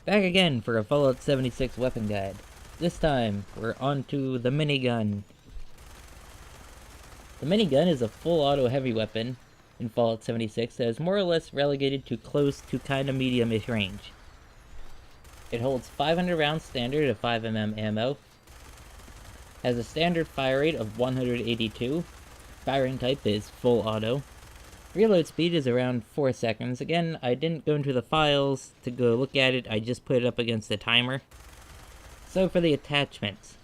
Back again for a Fallout 76 weapon guide. This time, we're on to the Minigun. The Minigun is a full auto heavy weapon in Fallout 76 that is more or less relegated to close to kinda medium-ish range. It holds 500 rounds standard of 5mm ammo, has a standard fire rate of 182, firing type is full auto, reload speed is around 4 seconds. Again, I didn't go into the files to go look at it, I just put it up against the timer. So for the attachments.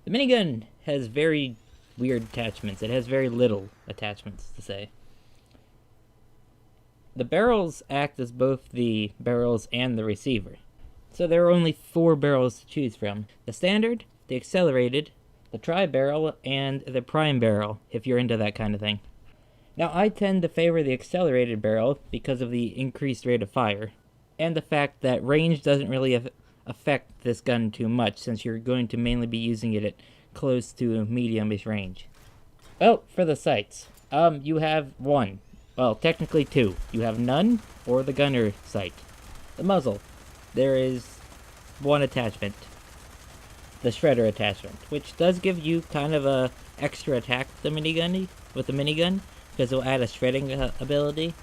The minigun has very weird attachments. It has very little attachments, to say. The barrels act as both the barrels and the receiver. So there are only 4 barrels to choose from. The standard, the accelerated, the tri-barrel, and the prime barrel, if you're into that kind of thing. Now, I tend to favor the accelerated barrel because of the increased rate of fire, and the fact that range doesn't really affect this gun too much, since you're going to mainly be using it at close to medium-ish range. Well, for the sights, you have one. Well, technically 2. You have none, or the gunner sight. The muzzle. There is 1 attachment. The shredder attachment, which does give you kind of a extra attack with the minigun, because it will add a shredding ability.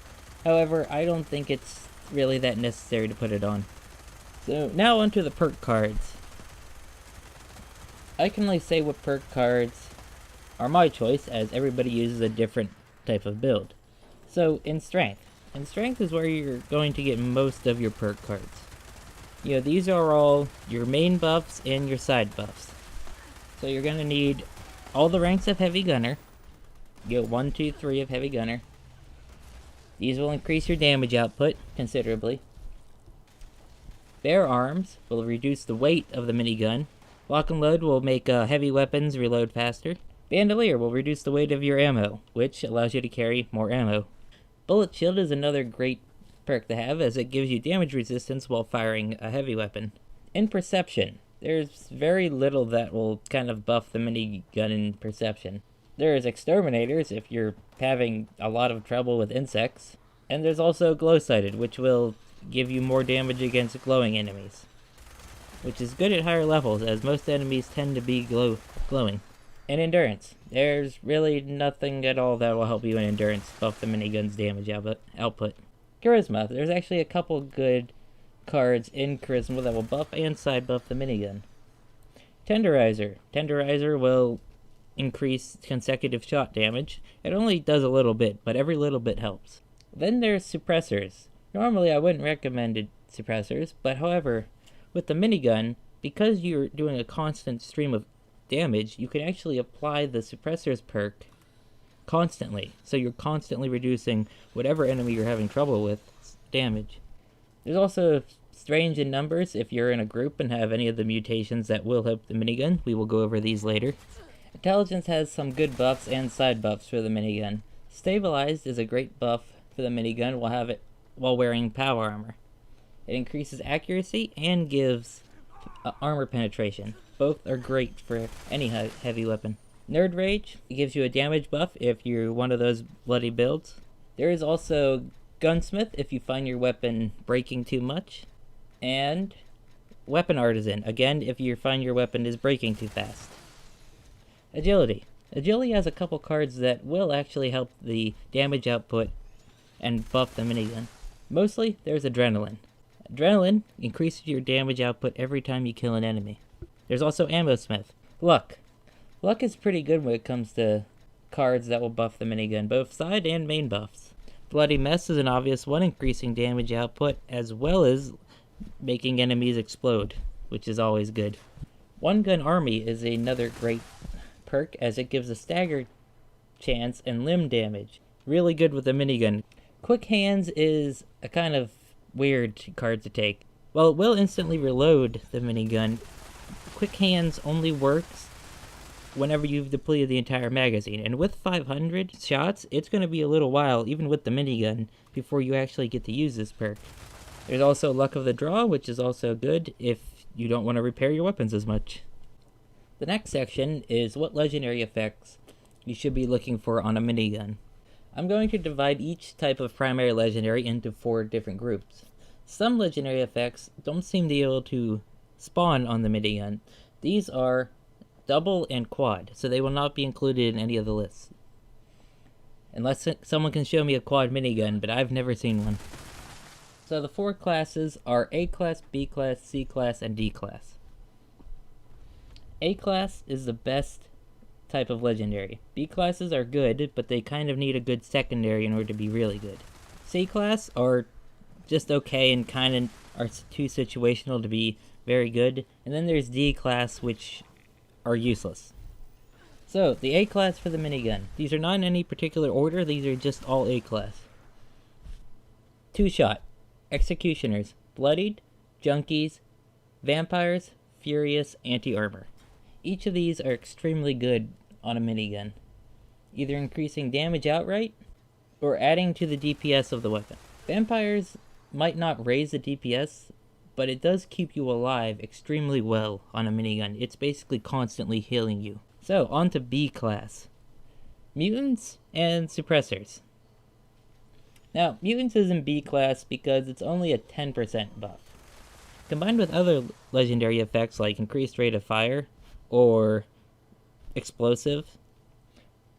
However, I don't think it's really that necessary to put it on. So now onto the perk cards. I can only say what perk cards are my choice, as everybody uses a different type of build. So in strength is where you're going to get most of your perk cards. You know, these are all your main buffs and your side buffs. So you're going to need all the ranks of heavy gunner. You get 1, 2, 3 of heavy gunner. These will increase your damage output considerably. Bare arms will reduce the weight of the minigun. Lock and load will make heavy weapons reload faster. Bandolier will reduce the weight of your ammo, which allows you to carry more ammo. Bullet shield is another great perk to have, as it gives you damage resistance while firing a heavy weapon. In perception, there's very little that will kind of buff the minigun in perception. There's exterminators if you're having a lot of trouble with insects, and there's also glow-sighted, which will give you more damage against glowing enemies, which is good at higher levels, as most enemies tend to be glowing. In endurance, there's really nothing at all that will help you in endurance buff the minigun's damage output. Charisma, there's actually a couple good cards in Charisma that will buff and side buff the minigun. Tenderizer will increase consecutive shot damage. It only does a little bit, but every little bit helps. Then there's suppressors. Normally I wouldn't recommend suppressors, but however, with the minigun, because you're doing a constant stream of damage, you can actually apply the suppressors perk constantly, so you're constantly reducing whatever enemy you're having trouble with damage. There's also strange in numbers. If you're in a group and have any of the mutations that will help the minigun, we will go over these later. Intelligence has some good buffs and side buffs for the minigun. Stabilized is a great buff for the minigun while wearing power armor. It increases accuracy and gives armor penetration. Both are great for any heavy weapon. Nerd Rage gives you a damage buff if you're one of those bloody builds. There is also Gunsmith if you find your weapon breaking too much. And Weapon Artisan, again if you find your weapon is breaking too fast. Agility. Agility has a couple cards that will actually help the damage output and buff the minigun. Mostly, there's Adrenaline. Adrenaline increases your damage output every time you kill an enemy. There's also Ammo Smith. Luck. Luck is pretty good when it comes to cards that will buff the minigun, both side and main buffs. Bloody Mess is an obvious one, increasing damage output as well as making enemies explode, which is always good. One Gun Army is another great perk, as it gives a stagger chance and limb damage. Really good with the minigun. Quick Hands is a kind of weird card to take. While it will instantly reload the minigun, Quick Hands only works whenever you've depleted the entire magazine, and with 500 shots, it's going to be a little while, even with the minigun, before you actually get to use this perk. There's also Luck of the Draw, which is also good if you don't want to repair your weapons as much. The next section is what legendary effects you should be looking for on a minigun. I'm going to divide each type of primary legendary into 4 different groups. Some legendary effects don't seem to be able to spawn on the minigun. These are double and quad, so they will not be included in any of the lists. Unless someone can show me a quad minigun, but I've never seen one. So the 4 classes are A class, B class, C class, and D class. A class is the best type of legendary. B classes are good, but they kind of need a good secondary in order to be really good. C class are just okay and kind of are too situational to be very good. And then there's D class, which are useless. So, the A class for the minigun. These are not in any particular order, these are just all A class. 2-shot. Executioners. Bloodied, Junkies, Vampires, Furious, Anti-Armor. Each of these are extremely good on a minigun, either increasing damage outright or adding to the DPS of the weapon. Vampires might not raise the DPS, but it does keep you alive extremely well on a minigun. It's basically constantly healing you. So, on to B class. Mutants and Suppressors. Now, Mutants is in B class because it's only a 10% buff. Combined with other legendary effects like increased rate of fire or explosive,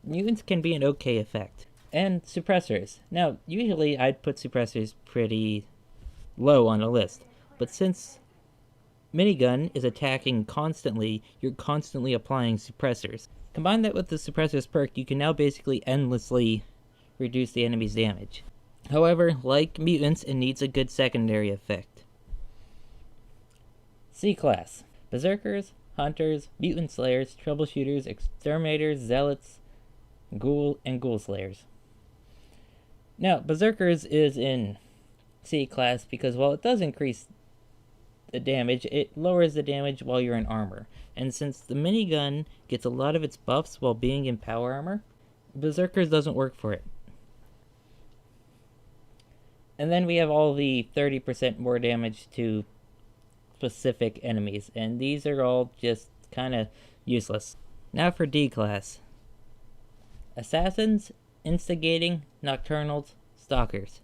Mutants can be an okay effect. And Suppressors. Now, usually I'd put Suppressors pretty low on a list, but since Minigun is attacking constantly, you're constantly applying suppressors. Combine that with the Suppressors perk, you can now basically endlessly reduce the enemy's damage. However, like Mutants, it needs a good secondary effect. C class. Berserkers, Hunters, Mutant Slayers, Troubleshooters, Exterminators, Zealots, Ghoul, and Ghoul Slayers. Now, Berserkers is in C class because while it does increase the damage, it lowers the damage while you're in armor. And since the minigun gets a lot of its buffs while being in power armor, Berserkers doesn't work for it. And then we have all the 30% more damage to specific enemies, and these are all just kinda useless. Now for D class. Assassins, Instigating, Nocturnals, Stalkers.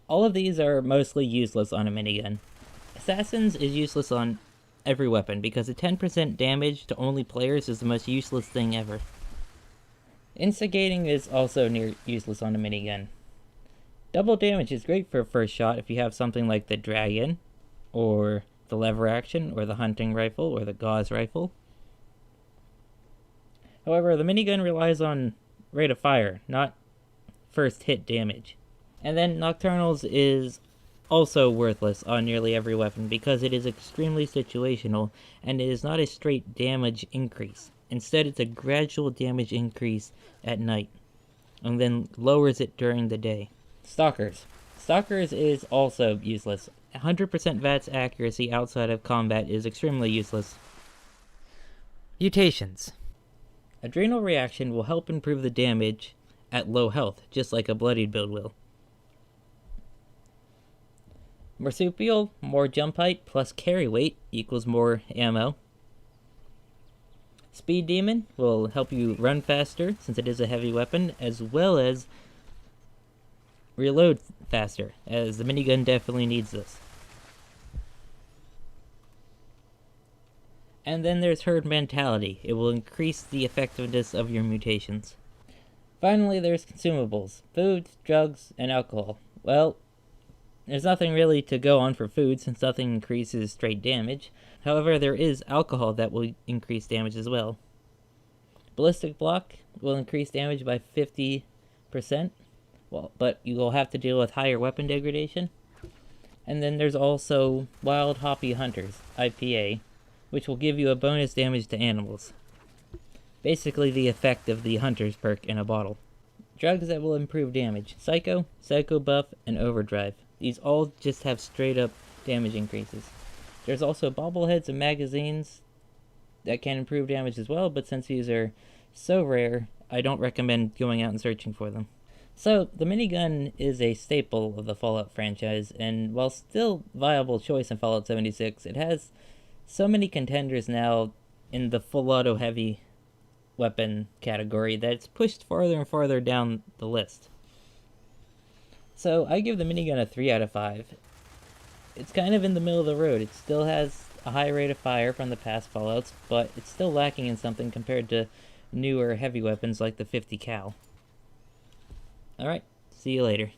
All of these are mostly useless on a minigun. Assassins is useless on every weapon because a 10% damage to only players is the most useless thing ever. Instigating is also near useless on a minigun. Double damage is great for a first shot if you have something like the Dragon, or the Lever Action, or the Hunting Rifle, or the Gauze Rifle. However, the minigun relies on rate of fire, not first hit damage. And then Nocturnals is also worthless on nearly every weapon because it is extremely situational and it is not a straight damage increase. Instead, it's a gradual damage increase at night and then lowers it during the day. Stalkers. Stalkers is also useless. 100% VATS accuracy outside of combat is extremely useless. Mutations. Adrenal Reaction will help improve the damage at low health, just like a Bloodied build will. Marsupial, more jump height plus carry weight equals more ammo. Speed Demon will help you run faster since it is a heavy weapon, as well as reload faster, as the minigun definitely needs this. And then there's Herd Mentality. It will increase the effectiveness of your mutations. Finally, there's consumables. Food, drugs, and alcohol. Well, there's nothing really to go on for food since nothing increases straight damage. However, there is alcohol that will increase damage as well. Ballistic Block will increase damage by 50%, but you will have to deal with higher weapon degradation. And then there's also Wild Hoppy Hunters, IPA, which will give you a bonus damage to animals. Basically the effect of the Hunter's perk in a bottle. Drugs that will improve damage. Psycho, Psycho Buff, and Overdrive. These all just have straight up damage increases. There's also bobbleheads and magazines that can improve damage as well, but since these are so rare, I don't recommend going out and searching for them. So, the minigun is a staple of the Fallout franchise, and while still a viable choice in Fallout 76, it has so many contenders now in the full auto heavy weapon category that it's pushed farther and farther down the list. So I give the minigun a 3 out of 5. It's kind of in the middle of the road. It still has a high rate of fire from the past Fallouts, but it's still lacking in something compared to newer heavy weapons like the 50 cal. Alright, see you later.